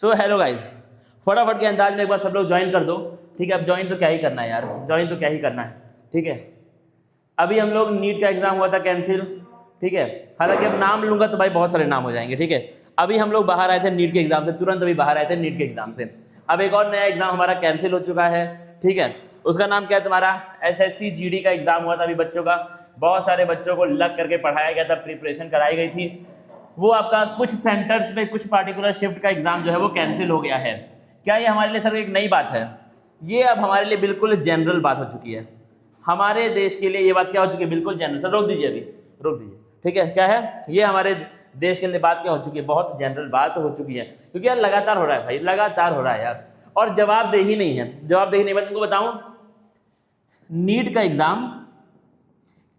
So hello guys, फटाफट के अंदाज में एक बार सब लोग ज्वाइन कर दो। ठीक है, अब ज्वाइन तो क्या ही करना है यार, ज्वाइन तो क्या ही करना है। ठीक है, अभी हम लोग नीट का एग्जाम हुआ था कैंसिल। ठीक है, हालांकि अब नाम लूंगा तो भाई बहुत सारे नाम हो जाएंगे। ठीक है, अभी हम लोग बाहर आए थे नीट के एग्जाम से, तुरंत अभी बाहर आए थे नीट के एग्जाम से। अब एक और नया एग्जाम हमारा कैंसिल हो चुका है। ठीक है, उसका नाम क्या है तुम्हारा, SSC GD का एग्जाम हुआ था अभी बच्चों का। बहुत सारे बच्चों को लग करके पढ़ाया गया था, प्रिपरेशन कराई गई थी। वो आपका कुछ सेंटर्स पे कुछ पार्टिकुलर शिफ्ट का एग्जाम जो है वो कैंसिल हो गया है। क्या ये हमारे लिए सर एक नई बात है? ये अब हमारे लिए बिल्कुल जनरल बात हो चुकी है। हमारे देश के लिए ये बात क्या हो चुकी है, बिल्कुल जनरल। सर रोक दीजिए, अभी रोक दीजिए। ठीक है, क्या है ये हमारे देश के लिए बात क्या हो चुकी है, बहुत जनरल बात हो चुकी है। क्योंकि यार लगातार हो रहा है भाई, लगातार हो रहा है यार, और जवाबदेही नहीं है, जवाबदेही नहीं। मैं तुमको बताऊं, नीट का एग्जाम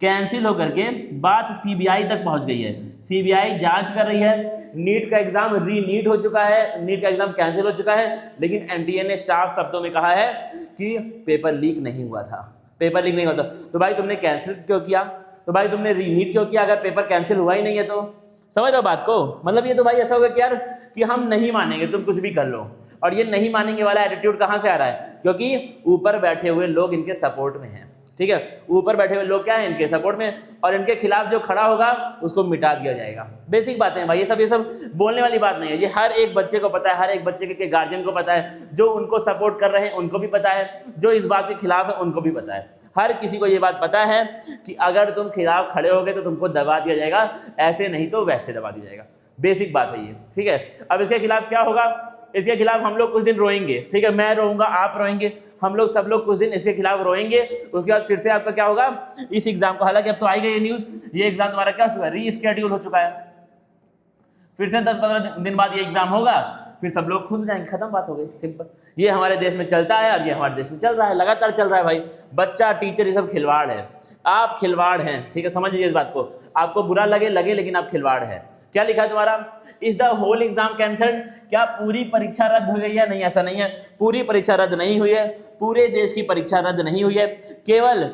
कैंसिल होकर के बात CBI तक पहुंच गई है। CBI जांच कर रही है। नीट का एग्जाम रीनीट हो चुका है, नीट का एग्जाम कैंसिल हो चुका है, लेकिन NTA ने साफ शब्दों में कहा है कि पेपर लीक नहीं हुआ था, पेपर लीक नहीं हुआ था। तो भाई तुमने कैंसिल क्यों किया, तो भाई तुमने रीनीट क्यों किया अगर पेपर कैंसिल हुआ ही नहीं है? तो समझ रहे हो बात को? मतलब ये तो भाई ऐसा होगा कि यार कि हम नहीं मानेंगे, तुम कुछ भी कर लो। और ये नहीं मानेंगे वाला एटीट्यूड कहाँ से आ रहा है? क्योंकि ऊपर बैठे हुए लोग इनके सपोर्ट में हैं। ठीक है, ऊपर बैठे हुए लोग क्या है, इनके सपोर्ट में, और इनके खिलाफ जो खड़ा होगा उसको मिटा दिया जाएगा। बेसिक बातें हैं भाई, ये सब बोलने वाली बात नहीं है। ये हर एक बच्चे को पता है, हर एक बच्चे के गार्जियन को पता है, जो उनको सपोर्ट कर रहे हैं उनको भी पता है, जो इस बात के खिलाफ है उनको भी पता है। हर किसी को ये बात पता है कि अगर तुम खिलाफ खड़े होगे तो तुमको दबा दिया जाएगा, ऐसे नहीं तो वैसे दबा दिया जाएगा। बेसिक बात है ये। ठीक है, अब इसके खिलाफ क्या होगा, इसके खिलाफ हम लोग कुछ दिन रोएंगे। ठीक है, मैं रोऊंगा, आप रोएंगे, हम लोग सब लोग कुछ दिन इसके खिलाफ रोएंगे। उसके बाद फिर से आपका क्या होगा, इस एग्जाम को, हालांकि अब तो आई गई न्यूज, ये एग्जाम तुम्हारा क्या हो चुका है, रीस्केड्यूल हो चुका है। फिर से 10-15 दिन बाद ये एग्जाम होगा, फिर सब लोग खुश हो जाएंगे, खत्म, बात हो गई, सिंपल। ये हमारे देश में चलता है और ये हमारे देश में चल रहा है, लगातार चल रहा है भाई। बच्चा, टीचर, ये सब खिलवाड़ है। आप खिलवाड़ हैं। ठीक है, समझ लीजिए इस बात को, आपको बुरा लगे लेकिन आप खिलवाड़ हैं। क्या लिखा है तुम्हारा, is the whole exam cancelled? क्या पूरी परीक्षा रद्द हो गई है? नहीं, ऐसा नहीं है, पूरी परीक्षा रद्द नहीं हुई है, पूरे देश की परीक्षा रद्द नहीं हुई है। केवल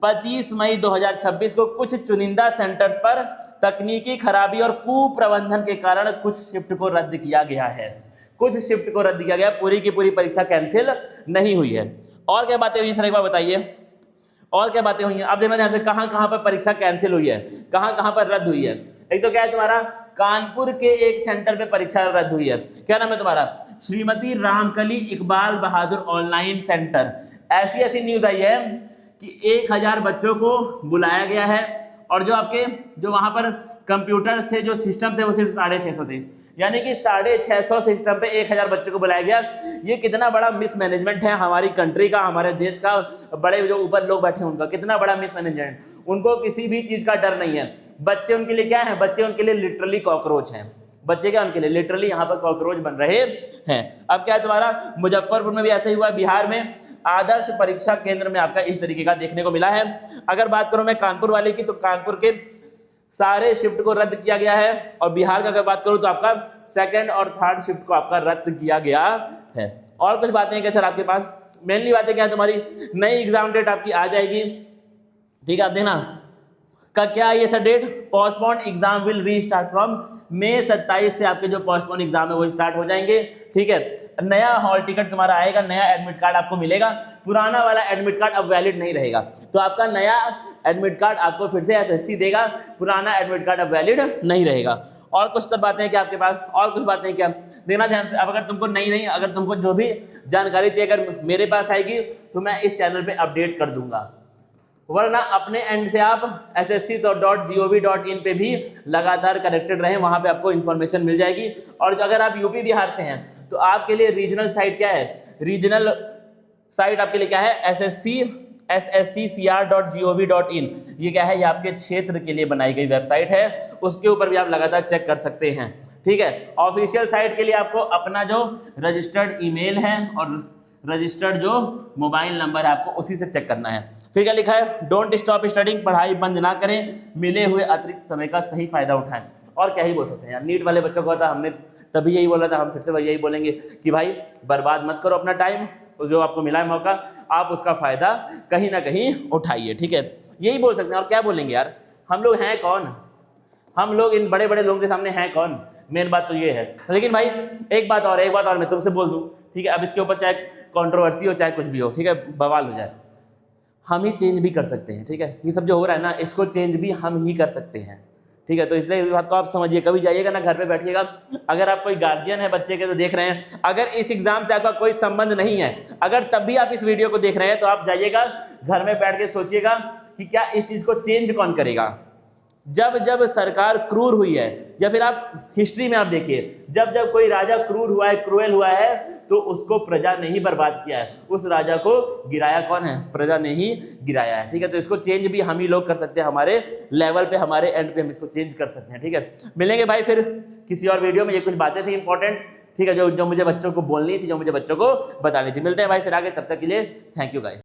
25 मई 2026 को कुछ चुनिंदा सेंटर्स पर तकनीकी खराबी और कुप्रबंधन के कारण कुछ शिफ्ट को रद्द किया गया है। कुछ शिफ्ट को रद्द किया गया, पूरी की पूरी परीक्षा कैंसिल नहीं हुई है। और क्या बातें हुई सर, एक बार बताइए, और क्या बातें हुई हैं? अब देखना ध्यान से, कहां कहां पर परीक्षा कैंसिल हुई है, कहां कहां पर रद्द हुई है। एक तो क्या है तुम्हारा, कानपुर के एक सेंटर पे परीक्षा रद्द हुई है। क्या नाम है तुम्हारा, श्रीमती रामकली इकबाल बहादुर ऑनलाइन सेंटर। ऐसी ऐसी न्यूज आई है कि 1000 बच्चों को बुलाया गया है, और जो आपके जो वहां पर कंप्यूटर्स थे, जो सिस्टम थे, वो सिर्फ 650 थे। यानी कि 650 सिस्टम पे 1000 बच्चों को बुलाया गया। ये कितना बड़ा मिसमैनेजमेंट है हमारी कंट्री का, हमारे देश का। बड़े जो ऊपर लोग बैठे हैं उनका कितना बड़ा मिसमैनेजमेंट। उनको किसी भी चीज का डर नहीं है। बच्चे उनके लिए क्या है, बच्चे उनके लिए लिटरली कॉकरोच हैं। बच्चे क्या उनके लिए लिटरली यहाँ पर कॉकरोच बन रहे हैं। अब क्या है तुम्हारा, मुजफ्फरपुर में भी ऐसा ही हुआ, बिहार में आदर्श परीक्षा केंद्र में आपका इस तरीके का देखने को मिला है। अगर बात करूं मैं कानपुर वाले की, तो कानपुर के सारे शिफ्ट को रद्द किया गया है, और बिहार का अगर बात करूं तो आपका 2nd और 3rd शिफ्ट को आपका रद्द किया गया है। और कुछ बातें हैं क्या सर आपके पास? मेनली बातें क्या है, तुम्हारी नई एग्जाम डेट आपकी आ जाएगी। ठीक है, आप देखना का क्या है ये sir date, postpone exam will restart from May 27 से आपके जो पोस्टपोन एग्जाम है वो स्टार्ट हो जाएंगे। ठीक है, नया हॉल टिकट तुम्हारा आएगा, नया एडमिट कार्ड आपको मिलेगा। पुराना वाला एडमिट कार्ड अब वैलिड नहीं रहेगा, तो आपका नया एडमिट कार्ड आपको फिर से SSC देगा, पुराना एडमिट कार्ड अब वैलिड नहीं रहेगा। और कुछ तो बातें क्या आपके पास, और कुछ बातें क्या, देखना ध्यान से। अब अगर तुमको नहीं अगर तुमको जो भी जानकारी चाहिए अगर मेरे पास आएगी तो मैं इस चैनल पे अपडेट कर दूंगा, वरना अपने एंड से आप ssc.gov.in पे भी लगातार कनेक्टेड रहें, वहां पे आपको इंफॉर्मेशन मिल जाएगी। और अगर आप यूपी बिहार से हैं तो आपके लिए रीजनल साइट क्या है, रीजनल साइट आपके लिए क्या है, ssccr.gov.in। ये क्या है, ये आपके क्षेत्र के लिए बनाई गई वेबसाइट है, उसके ऊपर भी आप लगातार चेक कर सकते हैं। ठीक है, ऑफिशियल साइट के लिए आपको अपना जो रजिस्टर्ड ईमेल है और रजिस्टर्ड जो मोबाइल नंबर है आपको उसी से चेक करना है। फिर क्या लिखा है, डोंट स्टॉप स्टडिंग, पढ़ाई बंद ना करें, मिले हुए अतिरिक्त समय का सही फायदा उठाएं। और क्या ही बोल सकते हैं यार, नीट वाले बच्चों को था, हमने तभी यही बोला था, हम फिर से वही यही बोलेंगे कि भाई बर्बाद मत करो अपना टाइम, जो आपको मिला है मौका आप उसका फायदा कहीं ना कहीं उठाइए। ठीक है, यही बोल सकते हैं, और क्या बोलेंगे यार। हम लोग हैं कौन, हम लोग इन बड़े बड़े लोगों के सामने हैं कौन, मेन बात तो ये है। लेकिन भाई एक बात और मैं तुमसे बोल दूं, ठीक है, अब इसके ऊपर चाहे कंट्रोवर्सी हो चाहे कुछ भी हो, ठीक है, बवाल हो जाए, हम ही चेंज भी कर सकते हैं, ठीक है। ये सब जो हो रहा है ना, इसको चेंज भी हम ही कर सकते हैं, ठीक है। तो इसलिए इस बात को आप समझिए, कभी जाइएगा ना घर पे बैठिएगा, अगर आप कोई गार्जियन है बच्चे के तो देख रहे हैं, अगर इस एग्जाम से आपका कोई संबंध नहीं है, अगर तब भी आप इस वीडियो को देख रहे हैं, तो आप जाइएगा घर में बैठ के सोचिएगा कि क्या इस चीज को चेंज कौन करेगा। जब जब सरकार क्रूर हुई है, या फिर आप हिस्ट्री में आप देखिए, जब जब कोई राजा क्रूर हुआ है, क्रूएल हुआ है, तो उसको प्रजा ने ही बर्बाद किया है, उस राजा को गिराया कौन है? प्रजा ने ही गिराया है, ठीक है। तो इसको चेंज भी हम ही लोग कर सकते हैं, हमारे लेवल पे, हमारे एंड पे हम इसको चेंज कर सकते हैं, ठीक है। मिलेंगे भाई फिर किसी और वीडियो में, ये कुछ बातें थी इंपॉर्टेंट, ठीक है, जो मुझे बच्चों को बोलनी थी, जो मुझे बच्चों को बतानी थी। मिलते हैं भाई फिर आगे, तब तक के लिए थैंक यू गाइस।